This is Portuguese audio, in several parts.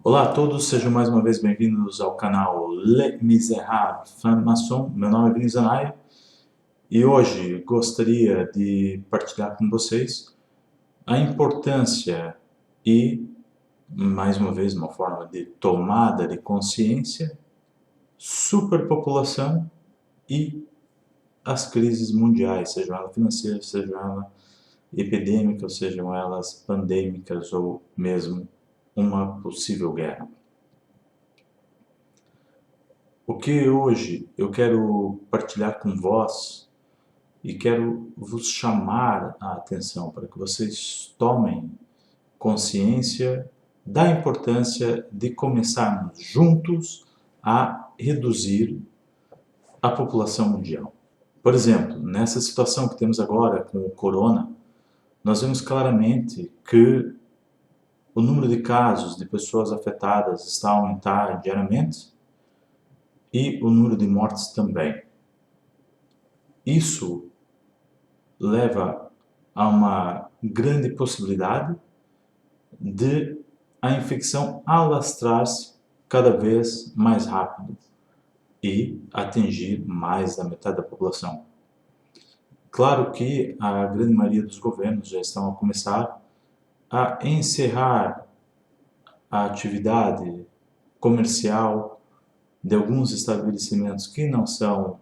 Olá a todos, sejam mais uma vez bem-vindos ao canal Les Misérables Francs-Maçons. Meu nome é Vinícius Anaya e hoje gostaria de partilhar com vocês a importância e, mais uma vez, uma forma de tomada de consciência, superpopulação e as crises mundiais, sejam elas financeiras, sejam elas epidêmicas, sejam elas pandêmicas ou mesmo uma possível guerra. O que hoje eu quero partilhar com vós e quero vos chamar a atenção para que vocês tomem consciência da importância de começarmos juntos a reduzir a população mundial. Por exemplo, nessa situação que temos agora com o corona, nós vemos claramente que o número de casos de pessoas afetadas está a aumentar diariamente e o número de mortes também. Isso leva a uma grande possibilidade de a infecção alastrar-se cada vez mais rápido e atingir mais da metade da população. Claro que a grande maioria dos governos já estão a começar a encerrar a atividade comercial de alguns estabelecimentos que não são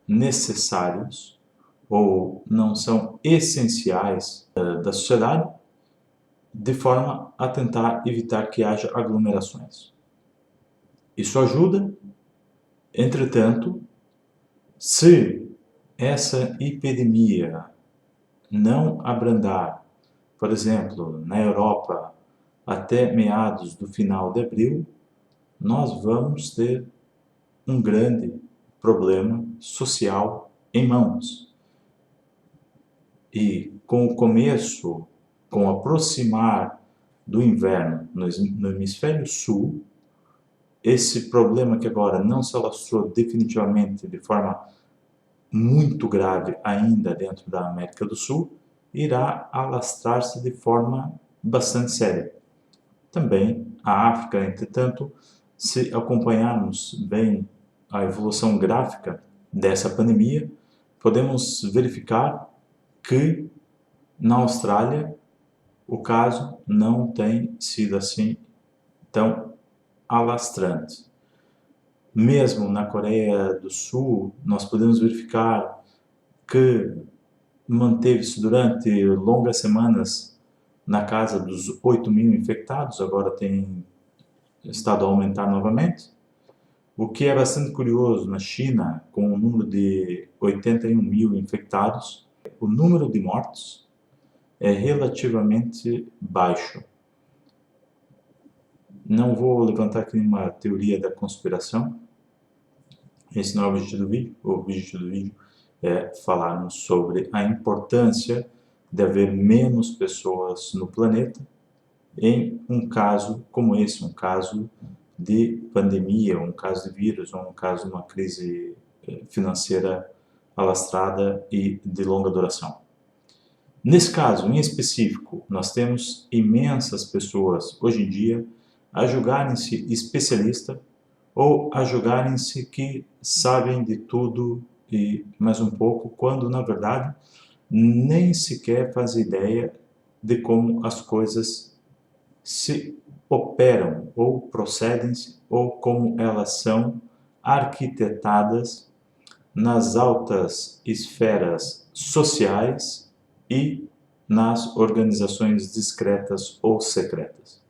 necessários ou não são essenciais da sociedade, de forma a tentar evitar que haja aglomerações. Isso ajuda, entretanto, se essa epidemia não abrandar, por exemplo, na Europa, até meados do final de abril, nós vamos ter um grande problema social em mãos. E com o começo, com o aproximar do inverno no hemisfério sul, esse problema que agora não se alastrou definitivamente de forma muito grave ainda dentro da América do Sul, irá alastrar-se de forma bastante séria. Também a África, entretanto, se acompanharmos bem a evolução gráfica dessa pandemia, podemos verificar que na Austrália o caso não tem sido assim tão alastrante. Mesmo na Coreia do Sul, nós podemos verificar que manteve-se durante longas semanas na casa dos 8.000 infectados, agora tem estado a aumentar novamente. O que é bastante curioso na China, com o número de 81.000 infectados, o número de mortos é relativamente baixo. Não vou levantar aqui uma teoria da conspiração, esse não é o objetivo do vídeo. O objetivo do vídeo é falarmos sobre a importância de haver menos pessoas no planeta em um caso como esse, um caso de pandemia, um caso de vírus, ou um caso de uma crise financeira alastrada e de longa duração. Nesse caso, em específico, nós temos imensas pessoas, hoje em dia, a julgarem-se especialista ou a julgarem-se que sabem de tudo e mais um pouco, quando, na verdade, nem sequer fazem ideia de como as coisas se operam ou procedem-se ou como elas são arquitetadas nas altas esferas sociais e nas organizações discretas ou secretas.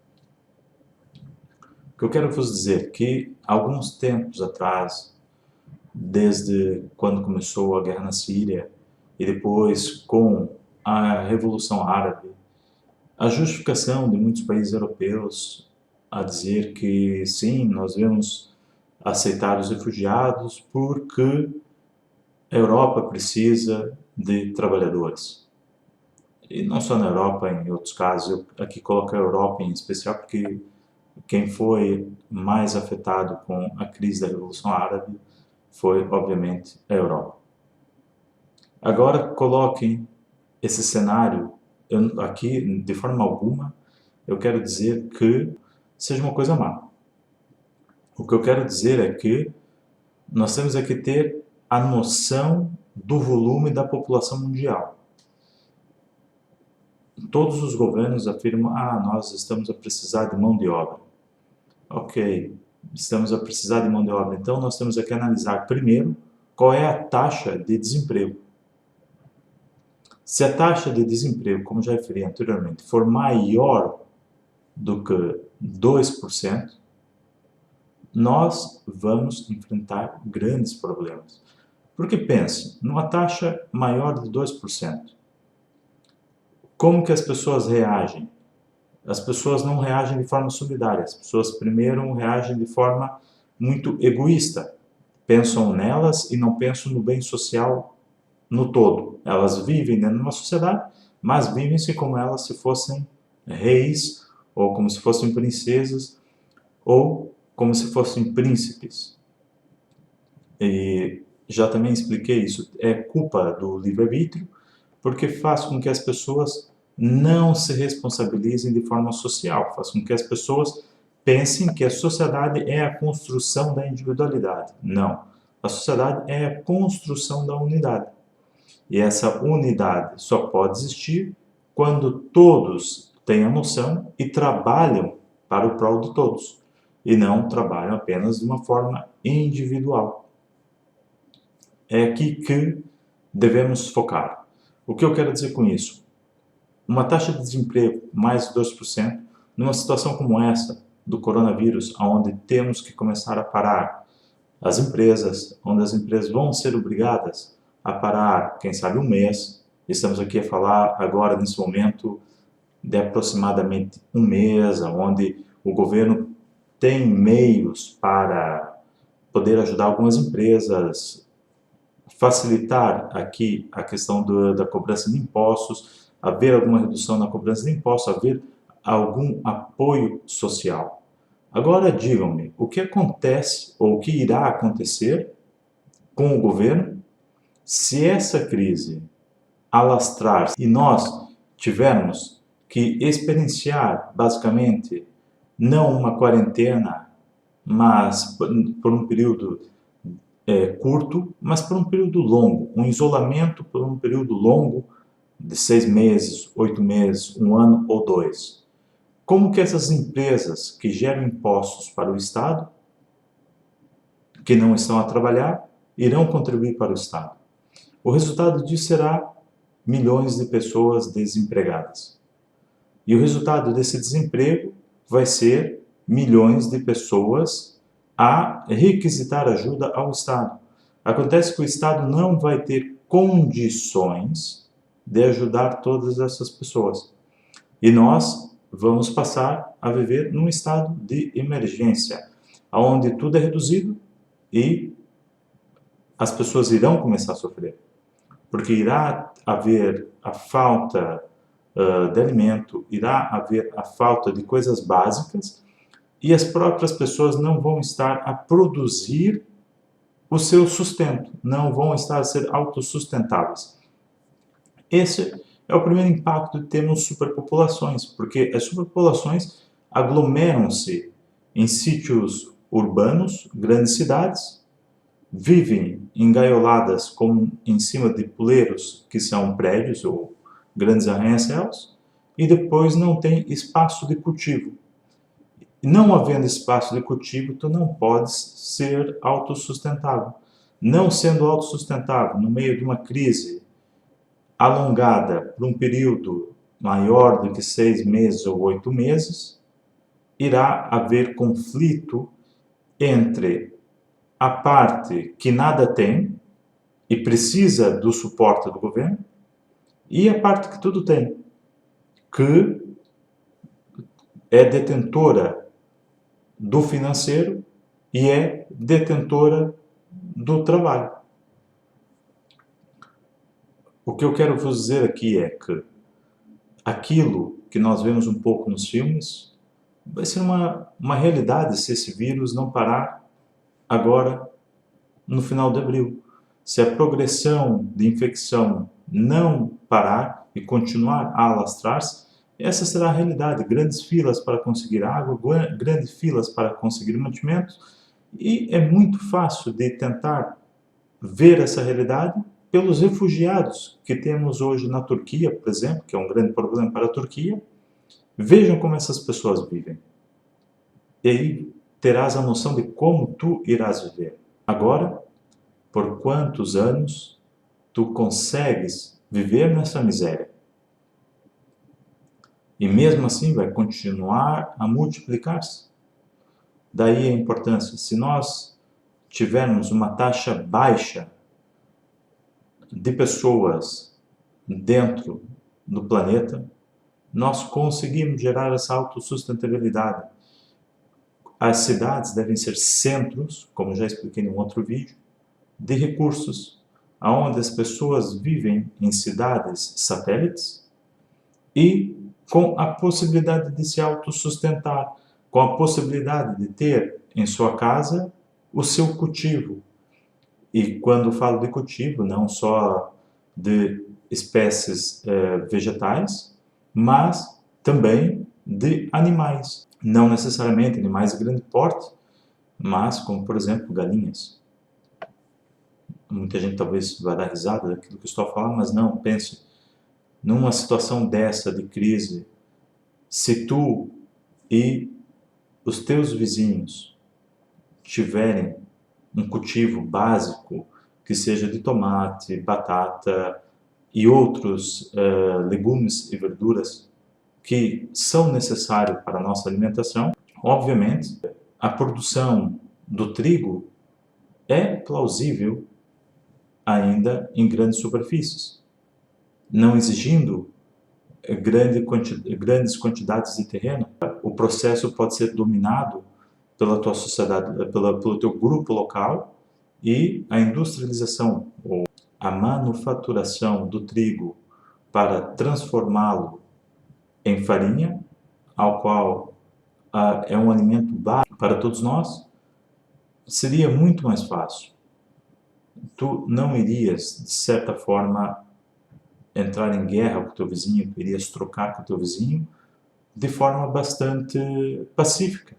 O que eu quero vos dizer é que, alguns tempos atrás, desde quando começou a guerra na Síria e depois com a Revolução Árabe, a justificação de muitos países europeus a dizer que sim, nós devemos aceitar os refugiados porque a Europa precisa de trabalhadores. E não só na Europa, em outros casos, eu aqui coloco a Europa em especial porque quem foi mais afetado com a crise da Revolução Árabe foi, obviamente, a Europa. Agora coloquem esse cenário aqui, de forma alguma, eu quero dizer que seja uma coisa má. O que eu quero dizer é que nós temos que ter a noção do volume da população mundial. Todos os governos afirmam, nós estamos a precisar de mão de obra. Ok, estamos a precisar de mão de obra, então nós temos que analisar primeiro qual é a taxa de desemprego. Se a taxa de desemprego, como já referi anteriormente, for maior do que 2%, nós vamos enfrentar grandes problemas. Porque pense, numa taxa maior de 2%, como que as pessoas reagem? As pessoas não reagem de forma solidária, as pessoas primeiro reagem de forma muito egoísta. Pensam nelas e não pensam no bem social no todo. Elas vivem dentro de uma sociedade, mas vivem-se como elas se fossem reis, ou como se fossem princesas, ou como se fossem príncipes. E já também expliquei isso, é culpa do livre-arbítrio, porque faz com que as pessoas não se responsabilizem de forma social, faz com que as pessoas pensem que a sociedade é a construção da individualidade. Não, a sociedade é a construção da unidade. E essa unidade só pode existir quando todos têm a noção e trabalham para o prol de todos, e não trabalham apenas de uma forma individual. É aqui que devemos focar. O que eu quero dizer com isso? Uma taxa de desemprego mais de 2%, numa situação como essa do coronavírus, onde temos que começar a parar as empresas, onde as empresas vão ser obrigadas a parar, quem sabe, um mês. Estamos aqui a falar agora, nesse momento, de aproximadamente um mês, onde o governo tem meios para poder ajudar algumas empresas, facilitar aqui a questão da cobrança de impostos, haver alguma redução na cobrança de impostos, haver algum apoio social. Agora digam-me, o que acontece ou o que irá acontecer com o governo se essa crise alastrar e nós tivermos que experienciar, basicamente, não uma quarentena, mas por um período curto, mas por um período longo, um isolamento por um período longo de 6 meses, 8 meses, 1 ano ou 2. Como que essas empresas que geram impostos para o Estado, que não estão a trabalhar, irão contribuir para o Estado? O resultado disso será milhões de pessoas desempregadas. E o resultado desse desemprego vai ser milhões de pessoas a requisitar ajuda ao Estado. Acontece que o Estado não vai ter condições de ajudar todas essas pessoas. E nós vamos passar a viver num estado de emergência, onde tudo é reduzido e as pessoas irão começar a sofrer. Porque irá haver a falta de alimento, irá haver a falta de coisas básicas e as próprias pessoas não vão estar a produzir o seu sustento, não vão estar a ser autossustentáveis. Esse é o primeiro impacto de termos superpopulações, porque as superpopulações aglomeram-se em sítios urbanos, grandes cidades, vivem engaioladas como em cima de poleiros, que são prédios ou grandes arranha-céus, e depois não tem espaço de cultivo. Não havendo espaço de cultivo, tu não podes ser autossustentável. Não sendo autossustentável, no meio de uma crise alongada por um período maior do que 6 meses ou 8 meses, irá haver conflito entre a parte que nada tem e precisa do suporte do governo e a parte que tudo tem, que é detentora do financeiro e é detentora do trabalho. O que eu quero vos dizer aqui é que aquilo que nós vemos um pouco nos filmes vai ser uma realidade se esse vírus não parar agora no final de abril. Se a progressão de infecção não parar e continuar a alastrar-se, essa será a realidade. Grandes filas para conseguir água, grandes filas para conseguir mantimentos, e é muito fácil de tentar ver essa realidade pelos refugiados que temos hoje na Turquia, por exemplo, que é um grande problema para a Turquia. Vejam como essas pessoas vivem. E aí terás a noção de como tu irás viver. Agora, por quantos anos tu consegues viver nessa miséria? E mesmo assim vai continuar a multiplicar-se. Daí a importância. Se nós tivermos uma taxa baixa de pessoas dentro do planeta, nós conseguimos gerar essa autossustentabilidade. As cidades devem ser centros, como já expliquei em um outro vídeo, de recursos, onde as pessoas vivem em cidades satélites e com a possibilidade de se autossustentar, com a possibilidade de ter em sua casa o seu cultivo. E quando falo de cultivo, não só de espécies vegetais, mas também de animais. Não necessariamente animais de grande porte, mas como, por exemplo, galinhas. Muita gente talvez vai dar risada daquilo que eu estou a falar, mas não, pense, numa situação dessa de crise, se tu e os teus vizinhos tiverem um cultivo básico, que seja de tomate, batata e outros legumes e verduras que são necessários para a nossa alimentação, obviamente, a produção do trigo é plausível ainda em grandes superfícies, não exigindo grandes quantidades de terreno. O processo pode ser dominado pela tua sociedade, pelo teu grupo local, e a industrialização ou a manufaturação do trigo para transformá-lo em farinha, ao qual é um alimento básico para todos nós, seria muito mais fácil. Tu não irias, de certa forma, entrar em guerra com o teu vizinho, tu irias trocar com o teu vizinho de forma bastante pacífica.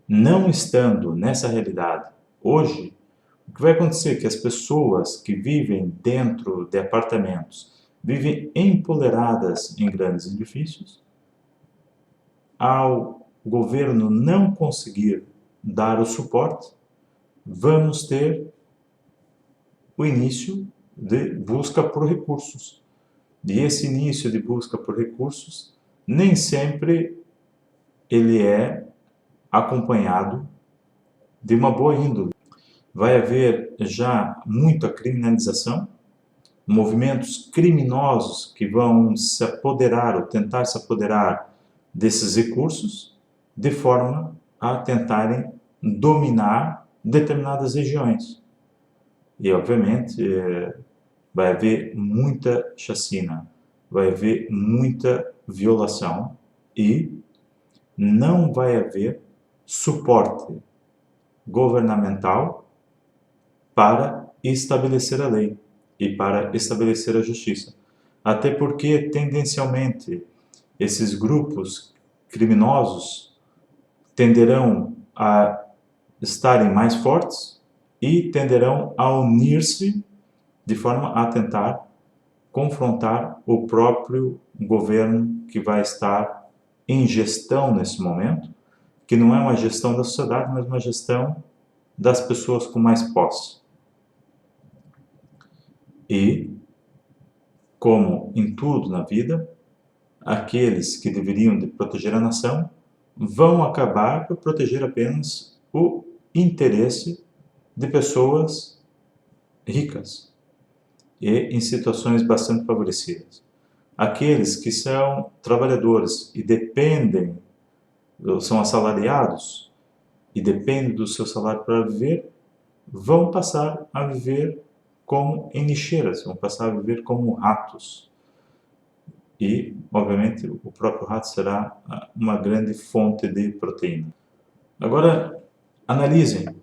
Não estando nessa realidade hoje, o que vai acontecer é que as pessoas que vivem dentro de apartamentos vivem empoleradas em grandes edifícios. Ao governo não conseguir dar o suporte, vamos ter o início de busca por recursos. E esse início de busca por recursos, nem sempre ele é acompanhado de uma boa índole. Vai haver já muita criminalização, movimentos criminosos que vão se apoderar ou tentar se apoderar desses recursos, de forma a tentarem dominar determinadas regiões. E, obviamente, vai haver muita chacina, vai haver muita violação e não vai haver suporte governamental para estabelecer a lei e para estabelecer a justiça. Até porque, tendencialmente, esses grupos criminosos tenderão a estarem mais fortes e tenderão a unir-se de forma a tentar confrontar o próprio governo que vai estar em gestão nesse momento, que não é uma gestão da sociedade, mas uma gestão das pessoas com mais posse. E, como em tudo na vida, aqueles que deveriam de proteger a nação vão acabar por proteger apenas o interesse de pessoas ricas e em situações bastante favorecidas. Aqueles que são trabalhadores e dependem, são assalariados e dependem do seu salário para viver, vão passar a viver como em lixeiras, vão passar a viver como ratos. E, obviamente, o próprio rato será uma grande fonte de proteína. Agora, analisem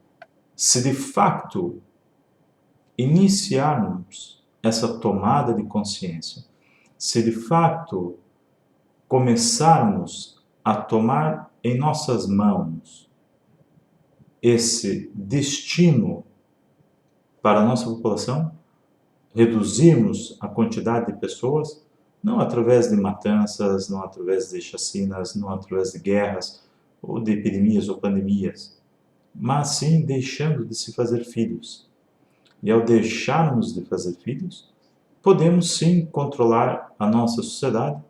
se de fato iniciarmos essa tomada de consciência, se de fato começarmos a tomar em nossas mãos esse destino para a nossa população, reduzirmos a quantidade de pessoas, não através de matanças, não através de chacinas, não através de guerras, ou de epidemias ou pandemias, mas sim deixando de se fazer filhos. E ao deixarmos de fazer filhos, podemos sim controlar a nossa sociedade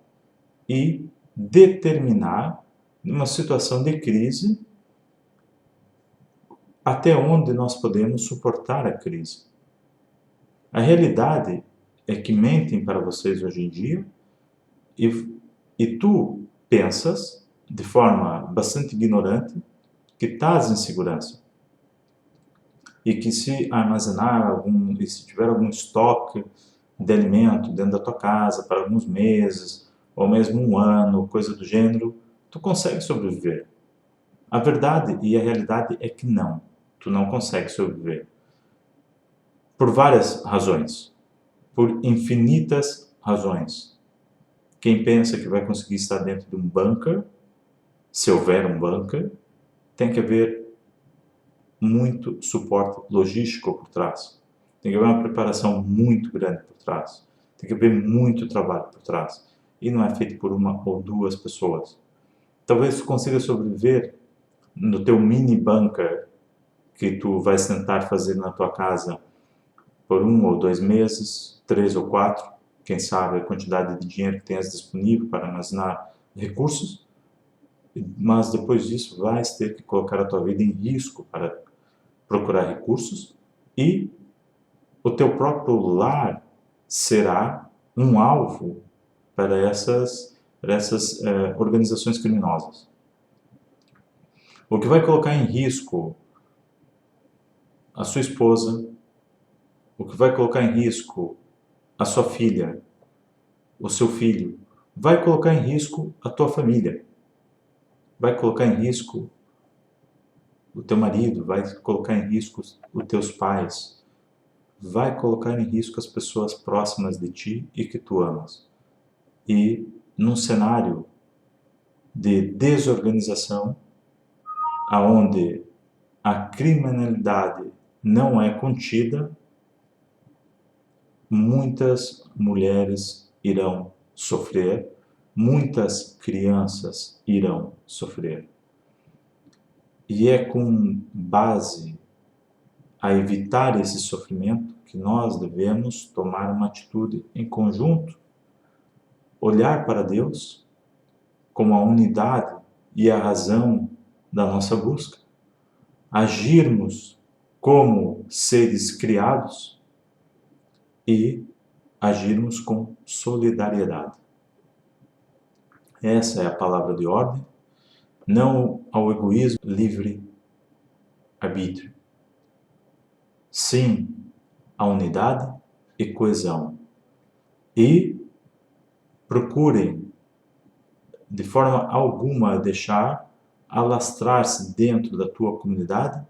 e determinar, numa situação de crise, até onde nós podemos suportar a crise. A realidade é que mentem para vocês hoje em dia e tu pensas, de forma bastante ignorante, que estás em segurança. E que se armazenar e se tiver algum estoque de alimento dentro da tua casa para alguns meses, ou mesmo um ano, coisa do gênero, tu consegue sobreviver. A verdade e a realidade é que não, tu não consegue sobreviver. Por várias razões, por infinitas razões. Quem pensa que vai conseguir estar dentro de um bunker, se houver um bunker, tem que haver muito suporte logístico por trás. Tem que haver uma preparação muito grande por trás. Tem que haver muito trabalho por trás. E não é feito por uma ou duas pessoas. Talvez tu consiga sobreviver no teu mini bunker que tu vais tentar fazer na tua casa por 1 ou 2 meses, 3 ou 4, quem sabe a quantidade de dinheiro que tenhas disponível para armazenar recursos, mas depois disso vais ter que colocar a tua vida em risco para procurar recursos e o teu próprio lar será um alvo para essas organizações criminosas. O que vai colocar em risco a sua esposa, o que vai colocar em risco a sua filha, o seu filho, vai colocar em risco a tua família, vai colocar em risco o teu marido, vai colocar em risco os teus pais, vai colocar em risco as pessoas próximas de ti e que tu amas. E num cenário de desorganização, aonde a criminalidade não é contida, muitas mulheres irão sofrer, muitas crianças irão sofrer. E é com base a evitar esse sofrimento que nós devemos tomar uma atitude em conjunto, olhar para Deus como a unidade e a razão da nossa busca, agirmos como seres criados e agirmos com solidariedade. Essa é a palavra de ordem, não ao egoísmo, livre arbítrio. Sim à unidade e coesão. E procurem, de forma alguma, deixar alastrar-se dentro da tua comunidade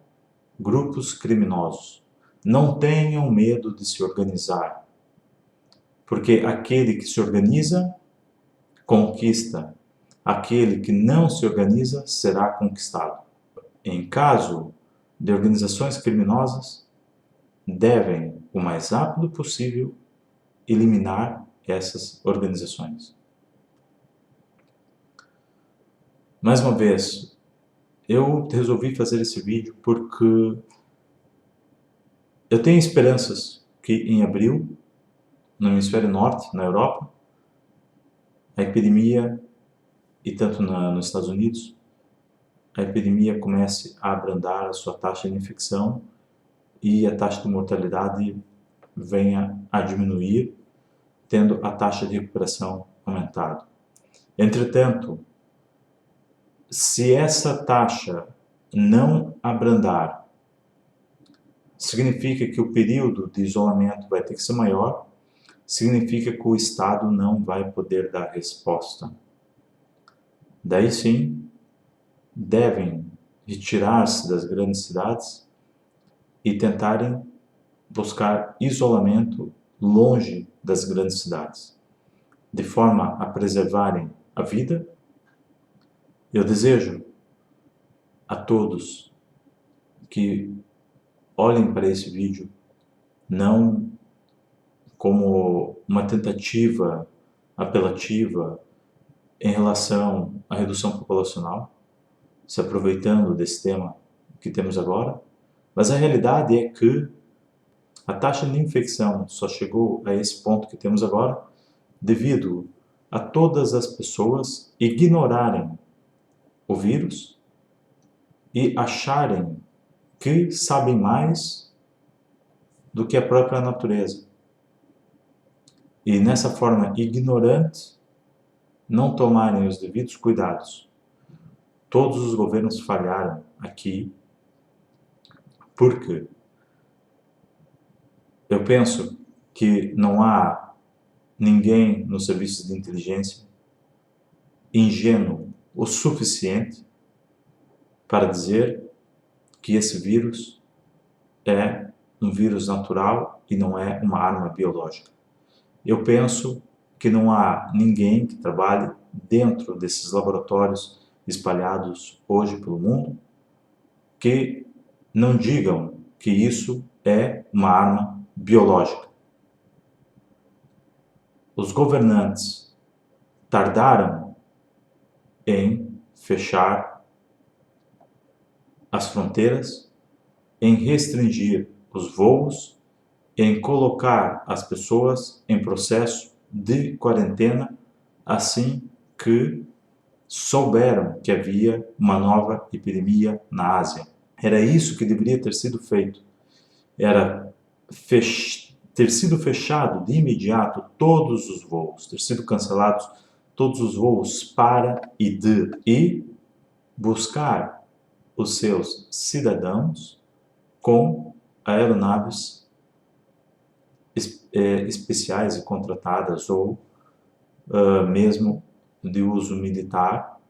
grupos criminosos. Não tenham medo de se organizar, porque aquele que se organiza, conquista. Aquele que não se organiza, será conquistado. Em caso de organizações criminosas, devem, o mais rápido possível, eliminar essas organizações. Mais uma vez, eu resolvi fazer esse vídeo porque eu tenho esperanças que em abril, no hemisfério norte, na Europa, a epidemia, e tanto nos Estados Unidos, a epidemia comece a abrandar a sua taxa de infecção e a taxa de mortalidade venha a diminuir, tendo a taxa de recuperação aumentado. Entretanto, se essa taxa não abrandar, significa que o período de isolamento vai ter que ser maior, significa que o Estado não vai poder dar resposta. Daí sim, devem retirar-se das grandes cidades e tentarem buscar isolamento longe das grandes cidades, de forma a preservarem a vida. Eu desejo a todos que olhem para esse vídeo não como uma tentativa apelativa em relação à redução populacional, se aproveitando desse tema que temos agora, mas a realidade é que a taxa de infecção só chegou a esse ponto que temos agora devido a todas as pessoas ignorarem o vírus e acharem que sabem mais do que a própria natureza. E nessa forma ignorante, não tomarem os devidos cuidados. Todos os governos falharam aqui, porque eu penso que não há ninguém nos serviços de inteligência ingênuo o suficiente para dizer que esse vírus é um vírus natural e não é uma arma biológica. Eu penso que não há ninguém que trabalhe dentro desses laboratórios espalhados hoje pelo mundo que não digam que isso é uma arma biológica. Os governantes tardaram em fechar as fronteiras, em restringir os voos, em colocar as pessoas em processo de quarentena assim que souberam que havia uma nova epidemia na Ásia. Era isso que deveria ter sido feito. Era ter sido fechado de imediato todos os voos, ter sido cancelados todos os voos para e buscar os seus cidadãos com aeronaves especiais e contratadas ou mesmo de uso militar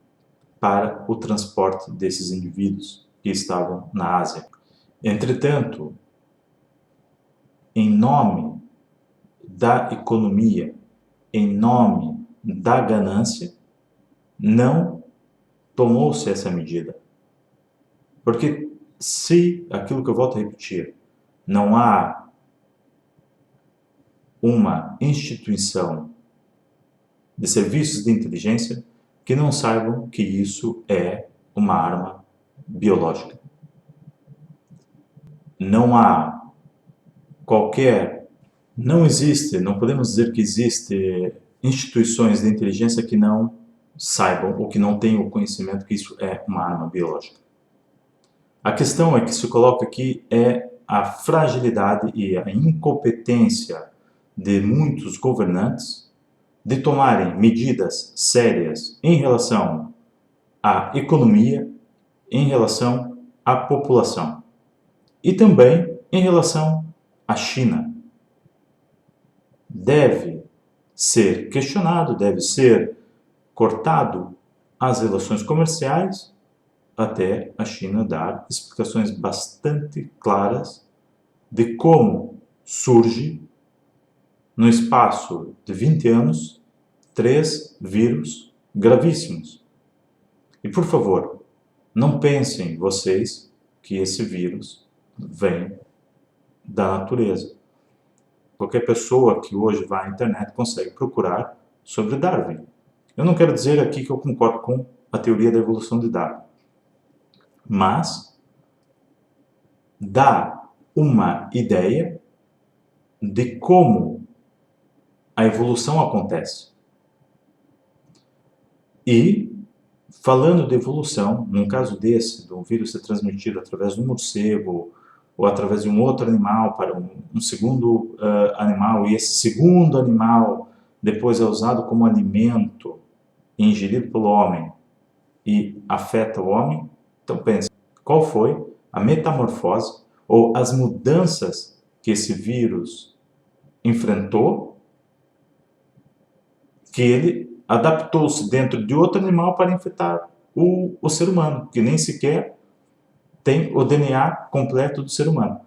para o transporte desses indivíduos que estavam na Ásia. Entretanto, em nome da economia, em nome da ganância, não tomou-se essa medida. Porque se, aquilo que eu volto a repetir, não há uma instituição de serviços de inteligência que não saibam que isso é uma arma biológica. Não há não existe, não podemos dizer que existe instituições de inteligência que não saibam ou que não tenham o conhecimento que isso é uma arma biológica. A questão é que se coloca aqui é a fragilidade e a incompetência de muitos governantes de tomarem medidas sérias em relação à economia, em relação à população e também em relação à China. Deve ser questionado, deve ser cortado as relações comerciais até a China dar explicações bastante claras de como surge, no espaço de 20 anos, 3 vírus gravíssimos. E, por favor, não pensem vocês que esse vírus vem da natureza. Qualquer pessoa que hoje vai à internet consegue procurar sobre Darwin. Eu não quero dizer aqui que eu concordo com a teoria da evolução de Darwin, mas dá uma ideia de como a evolução acontece. E, falando de evolução, num caso desse, do vírus ser transmitido através de um morcego ou através de um outro animal para um segundo animal, e esse segundo animal depois é usado como alimento e ingerido pelo homem e afeta o homem, então pense, qual foi a metamorfose ou as mudanças que esse vírus enfrentou, que ele adaptou-se dentro de outro animal para infectar o ser humano, que nem sequer tem o DNA completo do ser humano.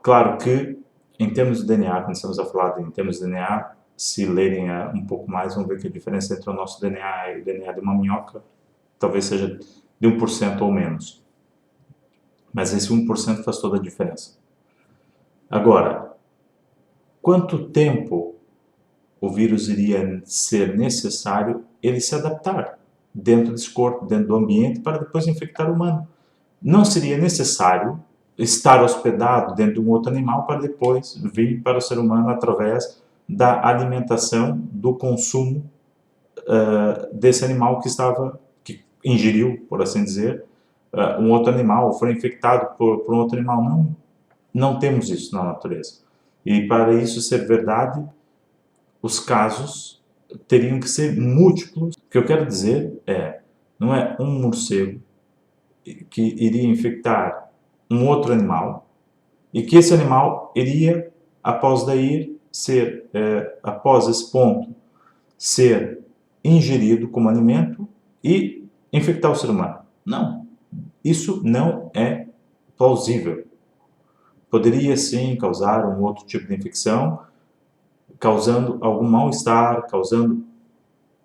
Claro que, em termos de DNA, quando estamos a falar em termos de DNA, se lerem um pouco mais, vão ver que a diferença entre o nosso DNA e o DNA de uma minhoca talvez seja de 1% ou menos. Mas esse 1% faz toda a diferença. Agora, quanto tempo o vírus iria ser necessário ele se adaptar dentro desse corpo, dentro do ambiente, para depois infectar o humano? Não seria necessário estar hospedado dentro de um outro animal para depois vir para o ser humano através da alimentação, do consumo desse animal que ingeriu, por assim dizer, um outro animal, foi infectado por um outro animal. Não temos isso na natureza. E para isso ser verdade, os casos teriam que ser múltiplos. O que eu quero dizer não é um morcego que iria infectar um outro animal e que esse animal iria, após esse ponto, ser ingerido como alimento e infectar o ser humano. Não, isso não é plausível. Poderia sim causar um outro tipo de infecção, causando algum mal-estar, causando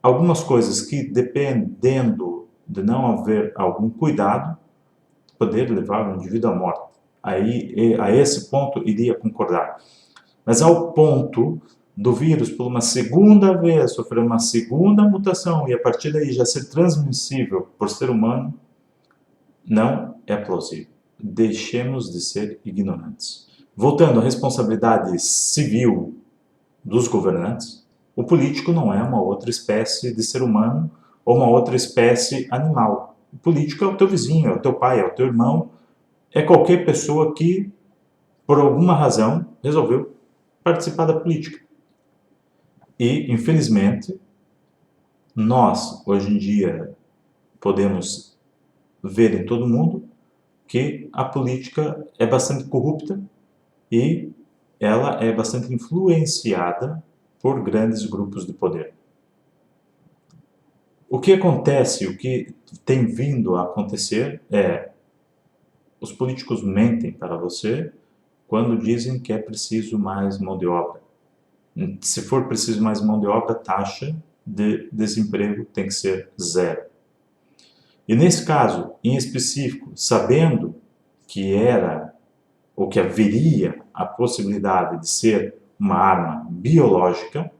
algumas coisas que, dependendo de não haver algum cuidado, poder levar o indivíduo à morte. Aí, a esse ponto, iria concordar. Mas ao ponto do vírus, por uma segunda vez, sofrer uma segunda mutação e a partir daí já ser transmissível por ser humano, não é plausível. Deixemos de ser ignorantes. Voltando à responsabilidade civil dos governantes, o político não é uma outra espécie de ser humano ou uma outra espécie animal. O político é o teu vizinho, é o teu pai, é o teu irmão, é qualquer pessoa que, por alguma razão, resolveu participar da política. E, infelizmente, nós, hoje em dia, podemos ver em todo mundo que a política é bastante corrupta e ela é bastante influenciada por grandes grupos de poder. O que acontece, o que tem vindo a acontecer os políticos mentem para você quando dizem que é preciso mais mão de obra. Se for preciso mais mão de obra, a taxa de desemprego tem que ser zero. E nesse caso, em específico, sabendo que era ou que haveria a possibilidade de ser uma arma biológica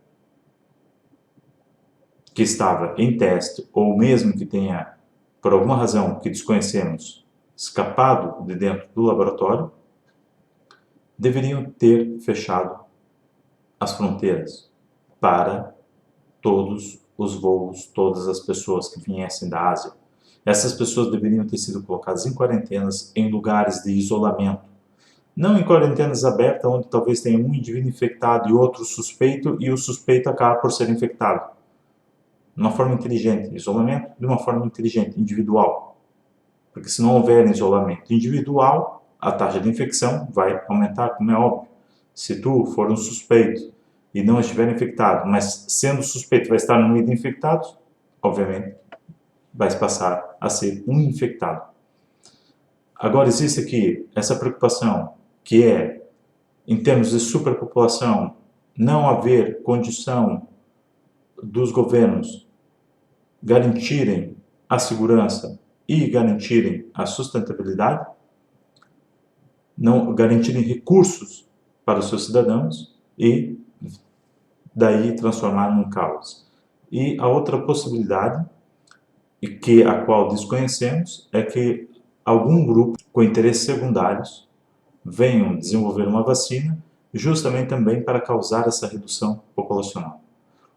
que estava em teste, ou mesmo que tenha, por alguma razão que desconhecemos, escapado de dentro do laboratório, deveriam ter fechado as fronteiras para todos os voos, todas as pessoas que viessem da Ásia. Essas pessoas deveriam ter sido colocadas em quarentenas, em lugares de isolamento. Não em quarentenas abertas, onde talvez tenha um indivíduo infectado e outro suspeito, e o suspeito acaba por ser infectado. De uma forma inteligente. Isolamento de uma forma inteligente, individual. Porque se não houver isolamento individual, a taxa de infecção vai aumentar, como é óbvio. Se tu for um suspeito e não estiver infectado, mas sendo suspeito vai estar no meio de infectados, obviamente vai passar a ser um infectado. Agora existe aqui essa preocupação que é, em termos de superpopulação, não haver condição dos governos garantirem a segurança e garantirem a sustentabilidade, não garantirem recursos para os seus cidadãos e daí transformar num caos. E a outra possibilidade, a qual desconhecemos, é que algum grupo com interesses secundários venham desenvolver uma vacina justamente também para causar essa redução populacional.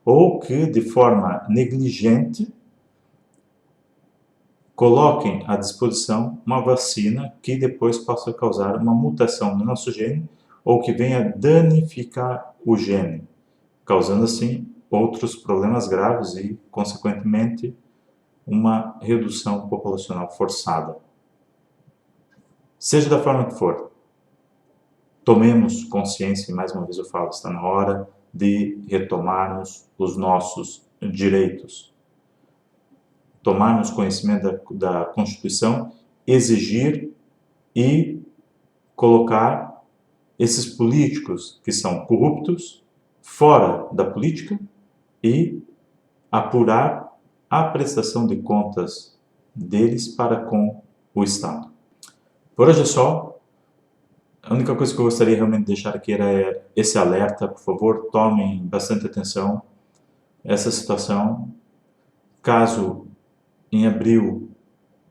Ou que, de forma negligente, coloquem à disposição uma vacina que depois possa causar uma mutação no nosso gene ou que venha danificar o gene, causando assim outros problemas graves e, consequentemente, uma redução populacional forçada. Seja da forma que for, tomemos consciência, e mais uma vez eu falo, está na hora de retomarmos os nossos direitos. Tomarmos conhecimento da Constituição, exigir e colocar esses políticos que são corruptos fora da política e apurar a prestação de contas deles para com o Estado. Por hoje é só. A única coisa que eu gostaria realmente de deixar aqui era esse alerta. Por favor, tomem bastante atenção essa situação. Caso em abril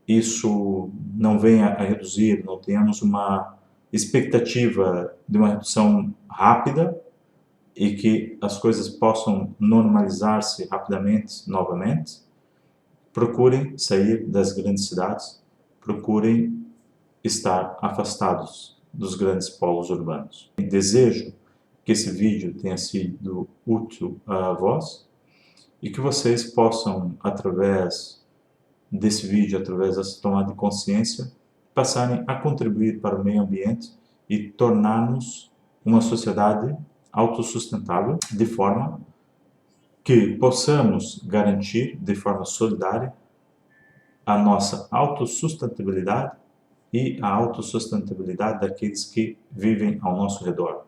isso não venha a reduzir, não tenhamos uma expectativa de uma redução rápida e que as coisas possam normalizar-se rapidamente novamente, procurem sair das grandes cidades, procurem estar afastados dos grandes polos urbanos. Desejo que esse vídeo tenha sido útil a vós e que vocês possam, através desse vídeo, através dessa tomada de consciência, passarem a contribuir para o meio ambiente e tornar-nos uma sociedade autossustentável, de forma que possamos garantir de forma solidária a nossa autossustentabilidade e a autossustentabilidade daqueles que vivem ao nosso redor,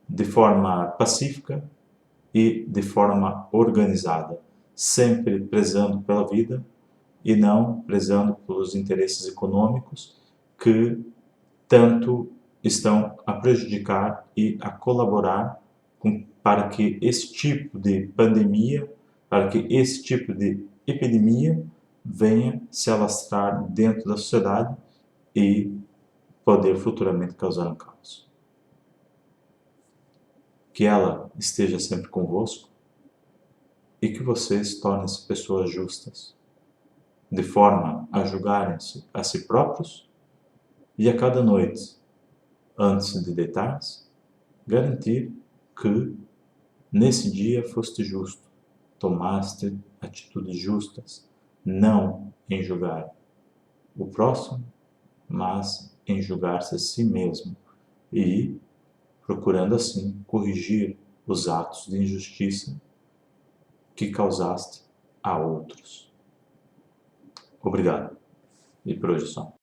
de forma pacífica e de forma organizada, sempre prezando pela vida e não prezando pelos interesses econômicos que tanto estão a prejudicar e a colaborar para que esse tipo de pandemia, para que esse tipo de epidemia venha se alastrar dentro da sociedade e poder futuramente causar um caos. Que ela esteja sempre convosco e que vocês tornem-se pessoas justas, de forma a julgarem-se a si próprios e a cada noite, antes de deitar-se, garantir que nesse dia foste justo, tomaste atitudes justas, não em julgar o próximo, mas em julgar-se a si mesmo e procurando assim corrigir os atos de injustiça que causaste a outros. Obrigado. E por hoje é só.